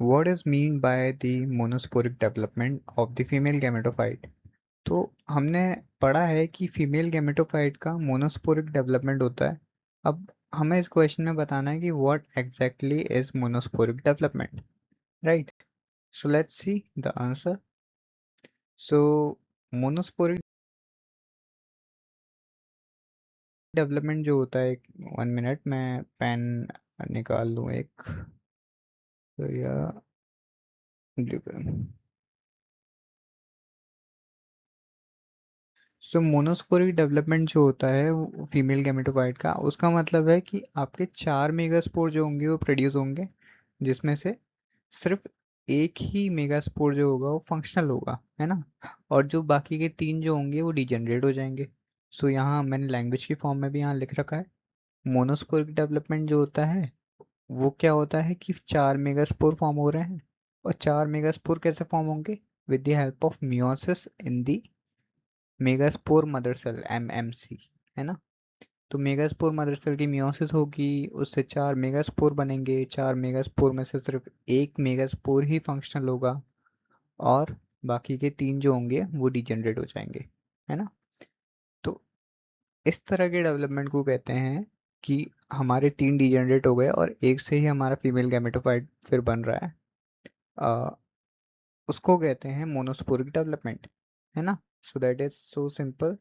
What is mean by the monosporic development of the female gametophyte? तो हमने पढ़ा है कि फीमेल गैमेटोफाइट का मोनोस्पोरिक डेवलपमेंट होता है। अब हमें इस क्वेश्चन में बताना है कि what exactly is monosporic development, right? So let's see the answer. So monosporic development जो होता है, 1 मिनट मैं पेन निकाल लूँ एक, तो या ब्लू पेन। सो मोनोस्पोरिक डेवलपमेंट जो होता है फीमेल गैमेटोफाइट का, उसका मतलब है कि आपके 4 मेगास्पोर जो होंगे वो प्रोड्यूस होंगे, जिसमें से सिर्फ एक ही मेगास्पोर जो होगा वो फंक्शनल होगा, है ना? और जो बाकी के 3 जो होंगे वो डिजेनरेट हो जाएंगे। सो यहाँ मैंने लैंग्वेज की फॉर्म में भी यहाँ लिख रखा है। मोनोस्पोरिक डेवलपमेंट जो होता है वो क्या होता है कि 4 मेगास्पोर फॉर्म हो रहे हैं। और 4 मेगास्पोर कैसे फॉर्म होंगे? With the help of meiosis in the megaspore mother cell, MMC, है ना? तो मेगास्पोर मदर सेल की मियोसिस होगी, उससे 4 मेगास्पोर बनेंगे। 4 मेगास्पोर में से सिर्फ एक मेगास्पोर ही फंक्शनल होगा, और बाकी के 3 जो होंगे वो डिजेनरेट हो जाएंगे, है ना? तो इस तरह के डेवलपमेंट को कहते हैं कि हमारे 3 डिजेनरेट हो गए और एक से ही हमारा फीमेल गैमेटोफाइट फिर बन रहा है। आ, उसको कहते हैं मोनोस्पोरिक डेवलपमेंट, है ना? So that is so simple.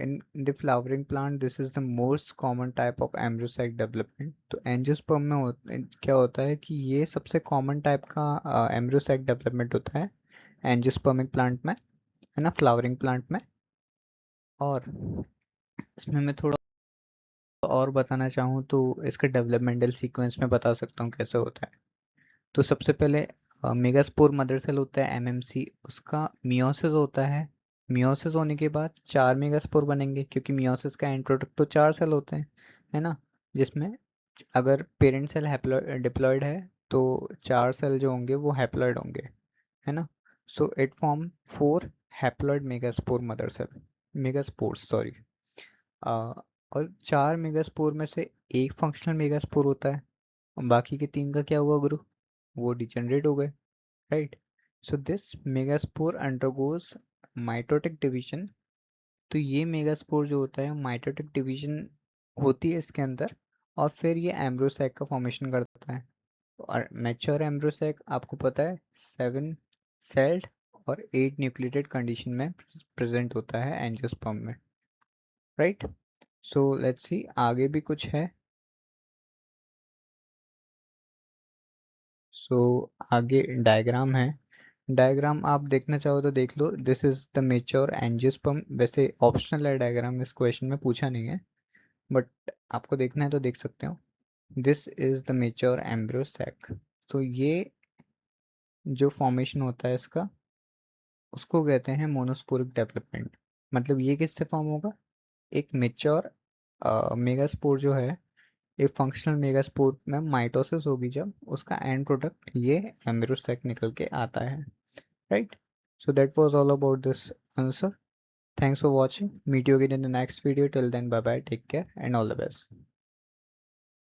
In the flowering plant, this is the most common type of embryosaic development। तो एंजियोस्पर्म में क्या होता है कि ये सबसे कॉमन टाइप का एम्ब्रियोसैक डेवलपमेंट होता है एंजियोस्पर्मिक प्लांट में, है ना, फ्लावरिंग प्लांट में। और इसमें मैं थोड़ा और बताना चाहूँ तो इसका डेवलपमेंटल सीक्वेंस में बता सकता हूँ कैसे होता है। तो सबसे पहले मेगास्पोर मदर सेल होता है, एमएमसी, उसका मियोसिस होता है। मियोसिस होने के बाद 4 मेगास्पोर बनेंगे, क्योंकि मियोसिस का एंड प्रोडक्ट तो 4 सेल होते हैं, है ना? जिसमें अगर पेरेंट सेल डिप्लॉयड है तो 4 सेल जो होंगे वो हैप्लॉयड होंगे, है ना? So it form 4 haploid megaspore mother cell, megaspores sorry. और 4 मेगास्पोर में से एक फंक्शनल मेगास्पोर होता है, और बाकी के 3 का क्या हुआ गुरु? वो डिजेनरेट हो गए, right? So this megaspore undergoes mitotic division. तो ये मेगास्पोर जो होता है माइटोटिक डिवीजन होती है इसके अंदर, और फिर ये एम्ब्रोसैक का फॉर्मेशन करता है। और मैच्योर एम्ब्रोसैक आपको पता है 7 सेल्ड और 8 न्यूक्लिएटेड कंडीशन में प्रेजेंट होता है एंजियोस्पर्म में, राइट? सो लेट्स सी आगे भी कुछ है। सो आगे डायग्राम है। डायग्राम आप देखना चाहो तो देख लो। This is the mature angiosperm. वैसे ऑप्शनल है डायग्राम, इस क्वेश्चन में पूछा नहीं है, बट आपको देखना है तो देख सकते हो। This is the mature embryo sac. तो ये जो फॉर्मेशन होता है इसका, उसको कहते हैं मोनोस्पोरिक डेवलपमेंट। मतलब ये किससे फॉर्म होगा? एक मेच्योर मेगास्पोर जो है, एक फंक्शनल मेगास्पोर में माइटोसिस होगी जब, उसका एंड प्रोडक्ट ये एम्ब्रियो सैक निकल के आता है, right? So that was all about this answer. Thanks for watching. Meet you again in the next video. Till then, bye bye. Take care and all the best.